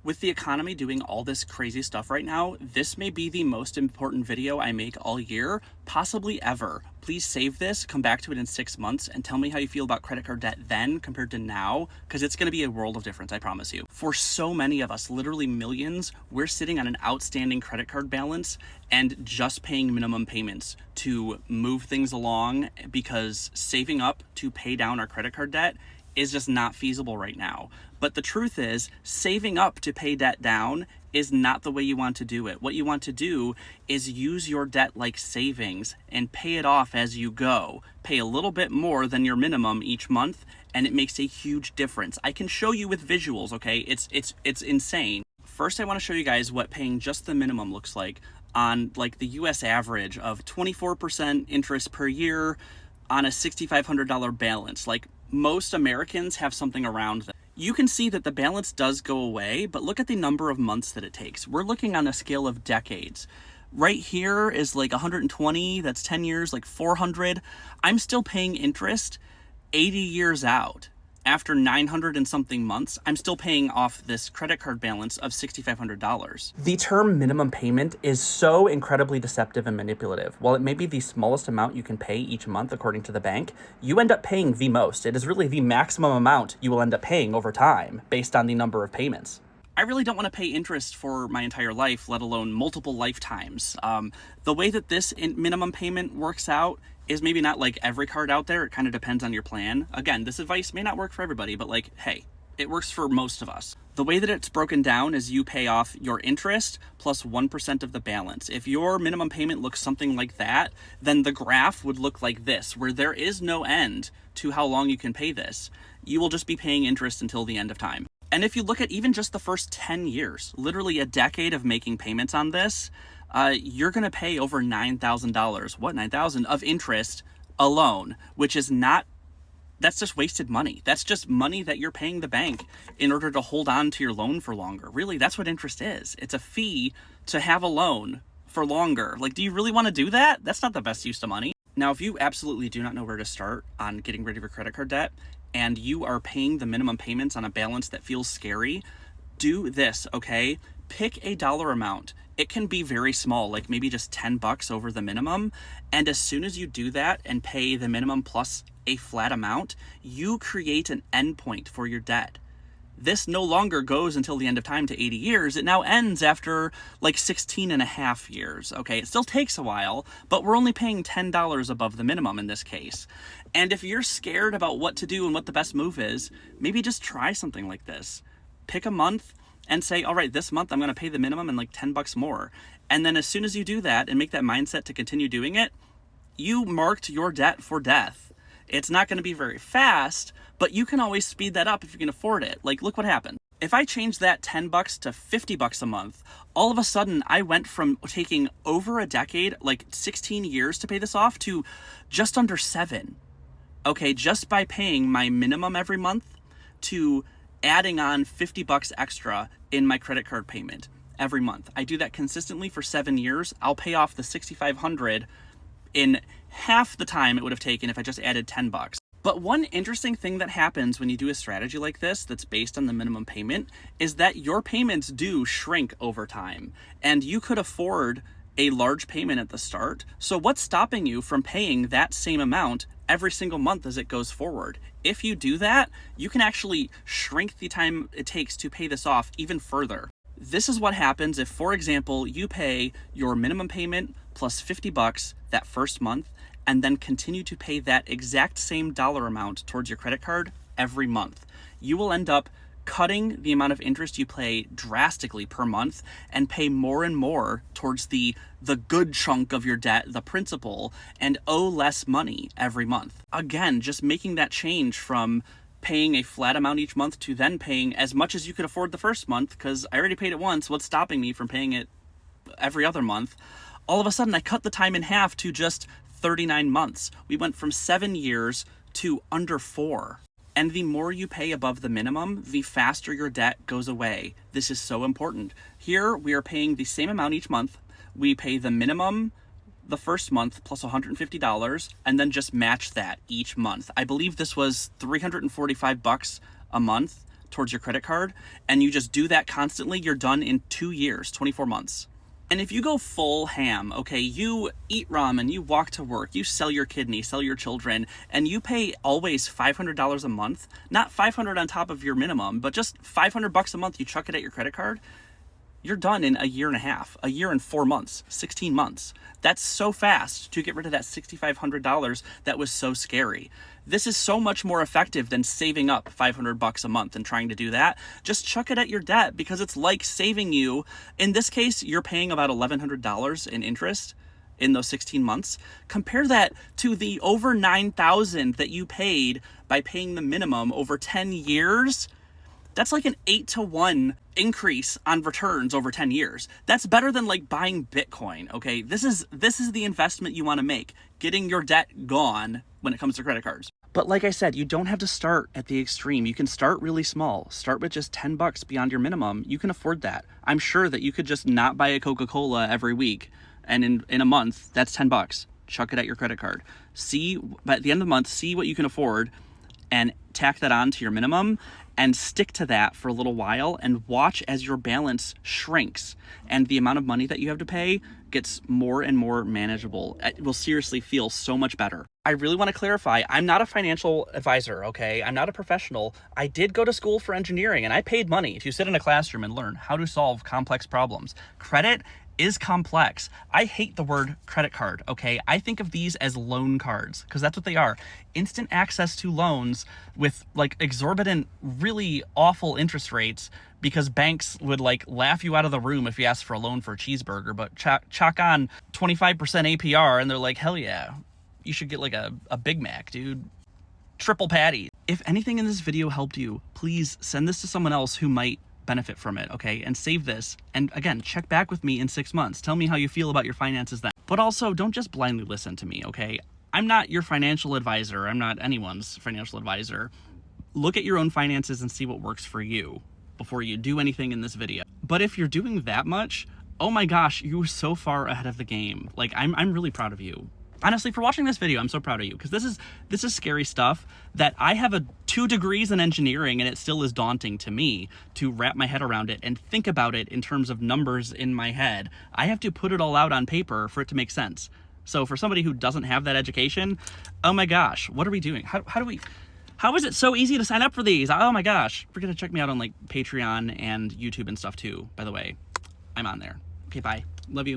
With the economy doing all this crazy stuff right now, this may be the most important video I make all year, possibly ever. Please save this, come back to it in 6 months, and tell me how you feel about credit card debt then compared to now, because it's going to be a world of difference, I promise you. For so many of us, literally millions, we're sitting on an outstanding credit card balance and just paying minimum payments to move things along, because saving up to pay down our credit card debt is just not feasible right now. But the truth is, saving up to pay debt down is not the way you want to do it. What you want to do is use your debt like savings and pay it off as you go. Pay a little bit more than your minimum each month, and it makes a huge difference. I can show you with visuals, okay? It's insane. First, I want to show you guys what paying just the minimum looks like on like the US average of 24% interest per year on a $6,500 balance. Like, most Americans have something around that. You can see that the balance does go away, but look at the number of months that it takes. We're looking on a scale of decades. Right here is like 120, that's 10 years, like 400. I'm still paying interest 80 years out. After 900 and something months, I'm still paying off this credit card balance of $6,500. The term minimum payment is so incredibly deceptive and manipulative. While it may be the smallest amount you can pay each month according to the bank, you end up paying the most. It is really the maximum amount you will end up paying over time based on the number of payments. I really don't want to pay interest for my entire life, let alone multiple lifetimes. The way that this minimum payment works out is maybe not like every card out there. It kind of depends on your plan. Again, this advice may not work for everybody, but like, hey, it works for most of us. The way that it's broken down is you pay off your interest plus 1% of the balance. If your minimum payment looks something like that, then the graph would look like this, where there is no end to how long you can pay this. You will just be paying interest until the end of time. And if you look at even just the first 10 years, literally a decade of making payments on this, you're going to pay over $9,000. What, $9,000 of interest alone, which is not, that's just wasted money. That's just money that you're paying the bank in order to hold on to your loan for longer. Really, that's what interest is. It's a fee to have a loan for longer. Like, do you really want to do that? That's not the best use of money. Now, if you absolutely do not know where to start on getting rid of your credit card debt, and you are paying the minimum payments on a balance that feels scary, do this, okay? Pick a dollar amount. It can be very small, like maybe just $10 over the minimum. And as soon as you do that and pay the minimum plus a flat amount, you create an endpoint for your debt. This no longer goes until the end of time to 80 years. It now ends after like 16 and a half years. Okay, it still takes a while, but we're only paying $10 above the minimum in this case. And if you're scared about what to do and what the best move is, maybe just try something like this. Pick a month and say, all right, this month I'm going to pay the minimum and like $10 more. And then as soon as you do that and make that mindset to continue doing it, you marked your debt for death. It's not going to be very fast, but you can always speed that up if you can afford it. Like, look what happened. If I changed that $10 to $50 a month, all of a sudden I went from taking over a decade, like 16 years to pay this off, to just under 7. Okay, just by paying my minimum every month to adding on $50 extra in my credit card payment every month. I do that consistently for 7 years. I'll pay off the $6,500 in half the time it would have taken if I just added $10. But one interesting thing that happens when you do a strategy like this that's based on the minimum payment is that your payments do shrink over time, and you could afford a large payment at the start. So what's stopping you from paying that same amount every single month as it goes forward? If you do that, you can actually shrink the time it takes to pay this off even further. This is what happens if, for example, you pay your minimum payment plus $50 that first month, and then continue to pay that exact same dollar amount towards your credit card every month. You will end up cutting the amount of interest you pay drastically per month and pay more and more towards the good chunk of your debt, the principal, and owe less money every month. Again, just making that change from paying a flat amount each month to then paying as much as you could afford the first month, because I already paid it once, what's stopping me from paying it every other month? All of a sudden, I cut the time in half to just 39 months. We went from 7 years to under 4. And the more you pay above the minimum, the faster your debt goes away. This is so important. Here, we are paying the same amount each month. We pay the minimum the first month plus $150, and then just match that each month. I believe this was $345 a month towards your credit card, and you just do that constantly, you're done in 2 years, 24 months. And if you go full ham, okay, you eat ramen, you walk to work, you sell your kidney, sell your children, and you pay always $500 a month, not $500 on top of your minimum, but just $500 a month, you chuck it at your credit card, you're done in a year and a half, a year and 4 months, 16 months. That's so fast to get rid of that $6,500 that was so scary. This is so much more effective than saving up $500 a month and trying to do that. Just chuck it at your debt, because it's like saving you. In this case, you're paying about $1,100 in interest in those 16 months. Compare that to the over $9,000 that you paid by paying the minimum over 10 years. That's like an 8-to-1 increase on returns over 10 years. That's better than like buying Bitcoin, okay? This is the investment you want to make, getting your debt gone when it comes to credit cards. But like I said, you don't have to start at the extreme. You can start really small. Start with just $10 beyond your minimum. You can afford that. I'm sure that you could just not buy a Coca-Cola every week, and in a month, that's $10. Chuck it at your credit card. See, by the end of the month, see what you can afford and tack that on to your minimum, and stick to that for a little while, and watch as your balance shrinks and the amount of money that you have to pay gets more and more manageable. It will seriously feel so much better. I really want to clarify, I'm not a financial advisor, okay? I'm not a professional. I did go to school for engineering, and I paid money to sit in a classroom and learn how to solve complex problems. Credit is complex. I hate the word credit card, okay? I think of these as loan cards, because that's what they are. Instant access to loans with like exorbitant, really awful interest rates, because banks would like laugh you out of the room if you asked for a loan for a cheeseburger, but chalk on 25% APR and they're like, hell yeah, you should get like a Big Mac, dude. Triple patty. If anything in this video helped you, please send this to someone else who might benefit from it, okay? And save this. And again, check back with me in 6 months. Tell me how you feel about your finances then. But also, don't just blindly listen to me, okay? I'm not your financial advisor. I'm not anyone's financial advisor. Look at your own finances and see what works for you before you do anything in this video. But if you're doing that much, oh my gosh, you're so far ahead of the game. Like, I'm really proud of you. Honestly, for watching this video, I'm so proud of you, because this is scary stuff that I have 2 degrees in engineering, and it still is daunting to me to wrap my head around it and think about it in terms of numbers in my head. I have to put it all out on paper for it to make sense. So for somebody who doesn't have that education, oh my gosh, what are we doing? How is it so easy to sign up for these? Oh my gosh. Forget to check me out on like Patreon and YouTube and stuff too, by the way. I'm on there. Okay, bye. Love you.